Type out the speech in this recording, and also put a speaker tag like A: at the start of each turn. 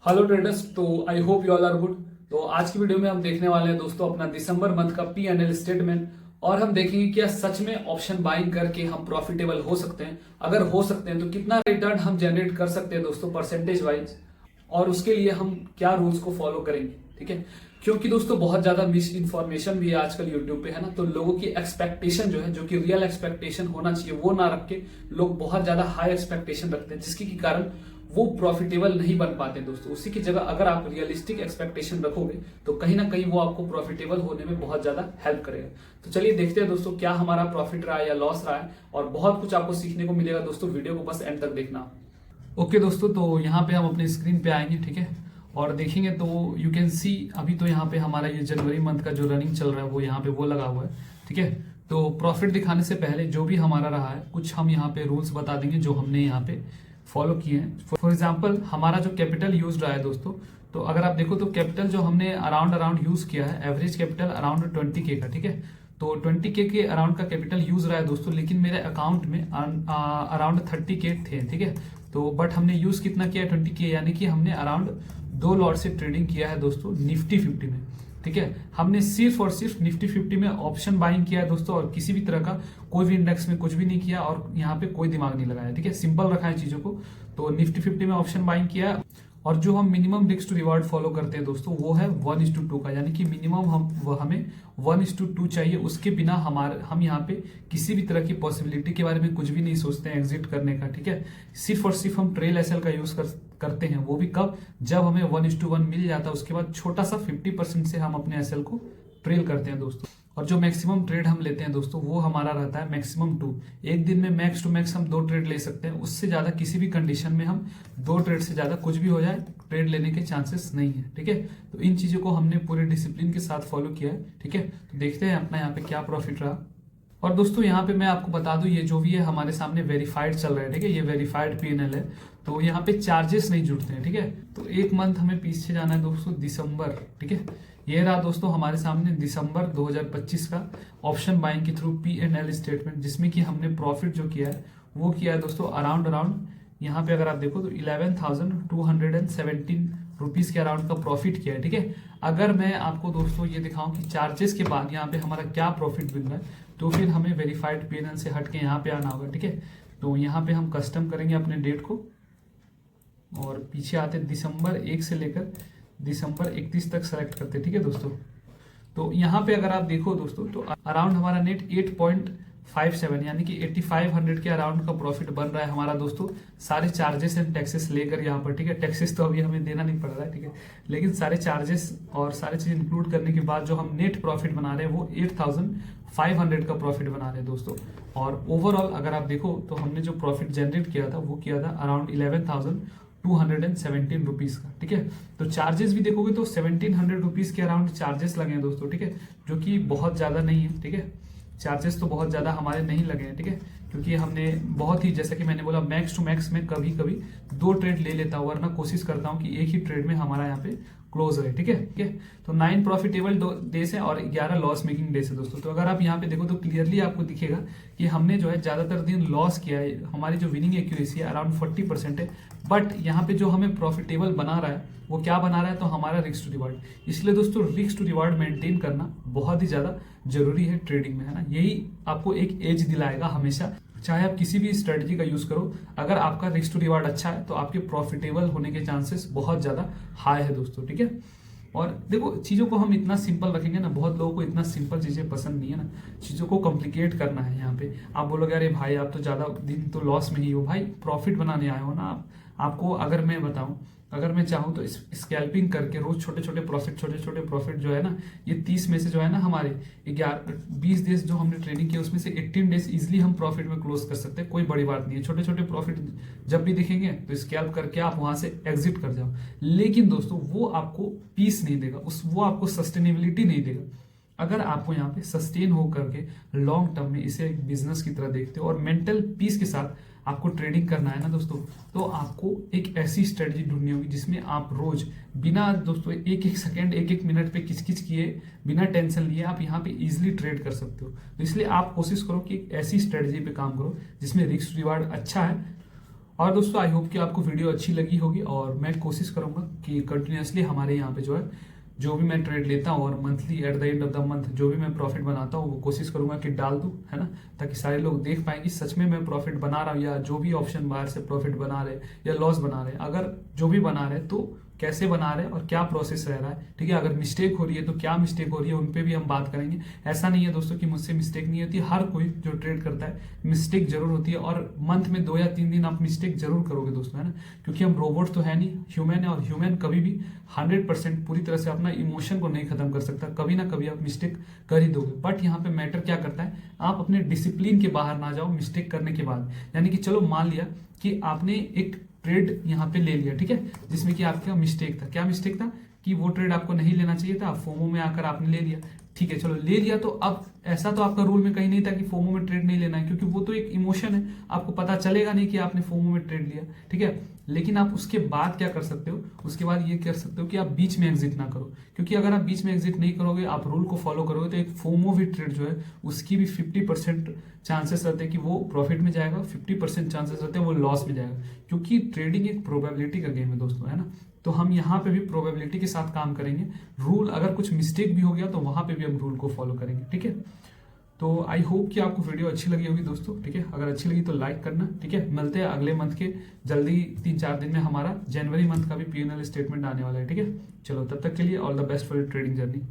A: Hello traders, तो I hope you all are good. तो आज की वीडियो में हम देखने वाले हैं दोस्तों अपना दिसंबर मंथ का P&L स्टेटमेंट। और हम देखेंगे क्या सच में ऑप्शन बाइंग करके हम प्रॉफिटेबल हो सकते हैं। अगर हो सकते हैं तो कितना रिटर्न हम जनरेट कर सकते हैं दोस्तों परसेंटेज वाइज, और उसके लिए हम क्या रूल्स को फॉलो करेंगे। ठीक है, क्योंकि दोस्तों बहुत ज्यादा मिस इन्फॉर्मेशन भी है आजकल यूट्यूब पे, है ना। तो लोगों की एक्सपेक्टेशन जो है, जो कि रियल एक्सपेक्टेशन होना चाहिए, वो ना रख के लोग बहुत ज्यादा हाई एक्सपेक्टेशन रखते हैं, जिसके कारण वो प्रॉफिटेबल नहीं बन पाते दोस्तों। उसी की जगह अगर आप रियलिस्टिक एक्सपेक्टेशन रखोगे तो कहीं ना कहीं वो आपको प्रॉफिटेबल होने में बहुत ज्यादा हेल्प करेगा। तो चलिए देखते हैं दोस्तों क्या हमारा प्रॉफिट रहा है या लॉस रहा है, और बहुत कुछ आपको सीखने को मिलेगा दोस्तों। वीडियो को बस एंड तक देखना। ओके दोस्तों, तो यहाँ पे हम अपने स्क्रीन पे आएंगे, ठीक है, और देखेंगे तो यू कैन सी अभी तो यहाँ पे हमारा ये जनवरी मंथ का जो रनिंग चल रहा है वो यहाँ पे वो लगा हुआ है। ठीक है, तो प्रॉफिट दिखाने से पहले जो भी हमारा रहा है कुछ हम यहाँ पे रूल्स बता देंगे जो हमने यहाँ पे फॉलो किए हैं। फॉर एग्जाम्पल हमारा जो कैपिटल यूज रहा है दोस्तों, तो अगर आप देखो तो कैपिटल जो हमने अराउंड यूज किया है, एवरेज कैपिटल अराउंड 20K का। ठीक है, तो 20K के अराउंड का कैपिटल यूज रहा है दोस्तों, लेकिन मेरे अकाउंट में अराउंड 30K थे। ठीक है, तो बट हमने यूज कितना किया 20K, यानी कि हमने अराउंड 2 लॉट से ट्रेडिंग किया है दोस्तों निफ्टी 50 में। ठीक है, हमने सिर्फ और सिर्फ निफ्टी 50 में ऑप्शन बाइंग किया है दोस्तों, और किसी भी तरह का कोई भी इंडेक्स में कुछ भी नहीं किया, और यहाँ पे कोई दिमाग नहीं लगाया। ठीक है, सिंपल रखा है चीजों को। तो निफ्टी 50 में ऑप्शन बाइंग किया है, और जो हम minimum risk to reward follow करते हैं दोस्तों वो है 1:2 का, यानी कि मिनिमम हमें 1:2 चाहिए। उसके बिना हम यहाँ पे किसी भी तरह की पॉसिबिलिटी के बारे में कुछ भी नहीं सोचते हैं एग्जिट करने का। ठीक है, सिर्फ और सिर्फ हम ट्रेल एसएल का यूज करते हैं, वो भी कब, जब हमें 1:1 मिल जाता है। उसके बाद छोटा सा 50% से हम अपने एसएल को ट्रेल करते हैं दोस्तों। और जो मैक्सिमम ट्रेड हम लेते हैं दोस्तों वो हमारा रहता है मैक्सिमम 2। एक दिन में मैक्स टू मैक्स हम 2 ट्रेड ले सकते हैं, उससे ज्यादा किसी भी कंडीशन में हम 2 ट्रेड से ज्यादा कुछ भी हो जाए ट्रेड लेने के चांसेस नहीं है। ठीक है, तो इन चीजों को हमने पूरे डिसिप्लिन के साथ फॉलो किया है। ठीक है, तो देखते हैं अपना यहाँ पे क्या प्रॉफिट रहा। और दोस्तों यहाँ पे मैं आपको बता दूं, ये जो भी है हमारे सामने वेरीफाइड चल रहा है। ठीक है, ये वेरीफाइड P&L है, तो यहाँ पे चार्जेस नहीं जुड़ते हैं। ठीक है, तो एक मंथ हमें पीछे जाना है दोस्तों, दिसंबर। ठीक है, ये रहा दोस्तों हमारे सामने दिसंबर 2025 का ऑप्शन बाइंग के थ्रू P&L स्टेटमेंट, जिसमें कि हमने प्रॉफिट जो किया है वो किया है दोस्तों अराउंड यहाँ पे अगर आप देखो तो 11,217 रुपीज के अराउंड का प्रॉफिट किया है। ठीक है, अगर मैं आपको दोस्तों ये दिखाऊं कि चार्जेस के बाद यहाँ पे हमारा क्या प्रॉफिट मिल रहा है, तो फिर हमें वेरीफाइड P&L से हट के यहाँ पे आना होगा। ठीक है, तो यहाँ पे हम कस्टम करेंगे अपने डेट को, और पीछे आते दिसंबर 1 से लेकर दिसंबर 31 तक सेलेक्ट करते। ठीक है दोस्तों, तो यहाँ पे अगर आप देखो दोस्तों तो अराउंड हमारा नेट 8.57 यानी कि 8500 के अराउंड का प्रॉफिट बन रहा है हमारा दोस्तों, सारे चार्जेस एंड टैक्सेस लेकर यहाँ पर। ठीक है, टैक्सेस तो अभी हमें देना नहीं पड़ रहा है। ठीक है, लेकिन सारे चार्जेस और सारे चीज इंक्लूड करने के बाद जो हम नेट प्रॉफिट बना रहे हैं वो 8500 का प्रॉफिट बना रहे हैं दोस्तों। और ओवरऑल अगर आप देखो तो हमने जो प्रॉफिट जनरेट किया था वो किया था अराउंड 11,217 रुपीज का। ठीक है, तो चार्जेस भी देखोगे तो 1700 रुपीज के अराउंड चार्जेस लगे हैं दोस्तों। ठीक है, जो कि बहुत ज्यादा नहीं है। ठीक है, चार्जेस तो बहुत ज्यादा हमारे नहीं लगे हैं। ठीक है, क्योंकि हमने बहुत ही, जैसा कि मैंने बोला, मैक्स टू मैक्स में कभी कभी 2 ट्रेड ले लेता हूँ, वरना कोशिश करता हूँ कि एक ही ट्रेड में हमारा यहाँ पे क्लोज रहे। ठीक है, ठीक है, तो 9 प्रॉफिटेबल डेज है और 11 लॉस मेकिंग डेज है दोस्तों। तो अगर आप यहाँ पे देखो तो क्लियरली आपको दिखेगा कि हमने जो है ज्यादातर दिन लॉस किया है। हमारी जो विनिंग एक्यूरेसी है अराउंड 40% है, बट यहाँ पे जो हमें प्रॉफिटेबल बना रहा है वो क्या बना रहा है, तो हमारा रिस्क टू रिवार्ड। इसलिए दोस्तों रिस्क टू रिवार्ड मेंटेन करना बहुत ही ज्यादा जरूरी है ट्रेडिंग में, है ना। यही आपको एक एज दिलाएगा हमेशा, चाहे आप किसी भी स्ट्रेटजी का यूज करो। अगर आपका रिस्क टू रिवार्ड अच्छा है तो आपके प्रॉफिटेबल होने के चांसेस बहुत ज्यादा हाई है दोस्तों। ठीक है, और देखो चीजों को हम इतना सिंपल रखेंगे ना, बहुत लोगों को इतना सिंपल चीजें पसंद नहीं है ना, चीजों को कॉम्प्लिकेट करना है। यहाँ पे आप बोलोगे अरे भाई आप तो ज्यादा दिन तो लॉस में ही हो, भाई प्रॉफिट बनाने आए हो ना आप। आपको अगर मैं बताऊं, अगर मैं चाहूं तो स्कैल्पिंग करके रोज छोटे छोटे प्रॉफिट जो है ना, ये 30 में से जो है ना हमारे 20 डेज जो हमने ट्रेडिंग किया उसमें से 18 डेज इजिली हम प्रॉफिट में क्लोज कर सकते हैं। कोई बड़ी बात नहीं है, छोटे छोटे प्रॉफिट जब भी दिखेंगे तो स्कैल्प करके आप वहां से एग्जिट कर जाओ। लेकिन दोस्तों वो आपको पीस नहीं देगा, वो आपको सस्टेनेबिलिटी नहीं देगा। अगर आपको यहाँ पे सस्टेन हो करके लॉन्ग टर्म में इसे एक बिजनेस की तरह देखते हो और मेंटल पीस के साथ आपको ट्रेडिंग करना है ना दोस्तों, तो आपको एक ऐसी स्ट्रेटजी ढूंढनी होगी जिसमें आप रोज बिना दोस्तों एक एक सेकंड एक एक मिनट पे किच किए, बिना टेंशन लिए आप यहाँ पे इजिली ट्रेड कर सकते हो। तो इसलिए आप कोशिश करो कि एक ऐसी स्ट्रेटजी पे काम करो जिसमें रिस्क रिवार्ड अच्छा है और दोस्तों आई होप कि आपको वीडियो अच्छी लगी होगी, और मैं कोशिश करूंगा कि कंटिन्यूसली हमारे यहाँ पे जो है जो भी मैं ट्रेड लेता हूँ और monthly at the end of the month जो भी मैं प्रॉफिट बनाता हूँ वो कोशिश करूंगा कि डाल दूं, है ना, ताकि सारे लोग देख पाए कि सच में मैं प्रॉफिट बना रहा हूँ, या जो भी ऑप्शन बाहर से प्रॉफिट बना रहे या लॉस बना रहे, अगर जो भी बना रहे तो कैसे बना रहे हैं और क्या प्रोसेस रह रहा है, ठीक है। अगर मिस्टेक हो रही है तो क्या मिस्टेक हो रही है, उन पे भी हम बात करेंगे। ऐसा नहीं है दोस्तों कि मुझसे मिस्टेक नहीं होती, हर कोई जो ट्रेड करता है मिस्टेक जरूर होती है, और मंथ में 2 या 3 दिन आप मिस्टेक जरूर करोगे दोस्तों, है ना, क्योंकि हम रोबोट तो है नहीं, ह्यूमन है, और ह्यूमन कभी भी 100% पूरी तरह से अपना इमोशन को नहीं खत्म कर सकता, कभी ना कभी आप मिस्टेक कर ही दोगे। बट यहाँ पे मैटर क्या करता है, आप अपने डिसिप्लिन के बाहर ना जाओ मिस्टेक करने के बाद। यानी कि चलो मान लिया कि आपने एक ट्रेड यहाँ पे ले लिया, ठीक है, जिसमें कि आपका मिस्टेक था। क्या मिस्टेक था कि वो ट्रेड आपको नहीं लेना चाहिए था, फोमो में आकर आपने ले लिया, ठीक है, चलो ले लिया। तो अब ऐसा तो आपका रूल में कहीं नहीं था कि फोमो में ट्रेड नहीं लेना है, क्योंकि वो तो एक इमोशन है, आपको पता चलेगा नहीं कि आपने फोमो में ट्रेड लिया, ठीक है। लेकिन आप उसके बाद क्या कर सकते हो, उसके बाद ये कर सकते हो कि आप बीच में एग्जिट ना करो, क्योंकि अगर आप बीच में एग्जिट नहीं करोगे, आप रूल को फॉलो करोगे, तो एक फोमो भी ट्रेड जो है उसकी भी 50% चांसेस रहते हैं कि वो प्रॉफिट में जाएगा, 50% चांसेस रहते हैं वो लॉस में जाएगा, क्योंकि ट्रेडिंग एक प्रोबेबिलिटी का गेम है दोस्तों, है ना। तो हम यहाँ पे भी प्रोबेबिलिटी के साथ काम करेंगे। रूल अगर कुछ मिस्टेक भी हो गया तो वहां पे भी हम रूल को फॉलो करेंगे, ठीक है। तो आई होप कि आपको वीडियो अच्छी लगी होगी दोस्तों, ठीक है। अगर अच्छी लगी तो लाइक करना, ठीक है। मिलते हैं अगले मंथ के जल्दी 3-4 दिन में, हमारा जनवरी मंथ का भी P&L स्टेटमेंट आने वाला है, ठीक है। चलो तब तक के लिए all the best for your trading journey.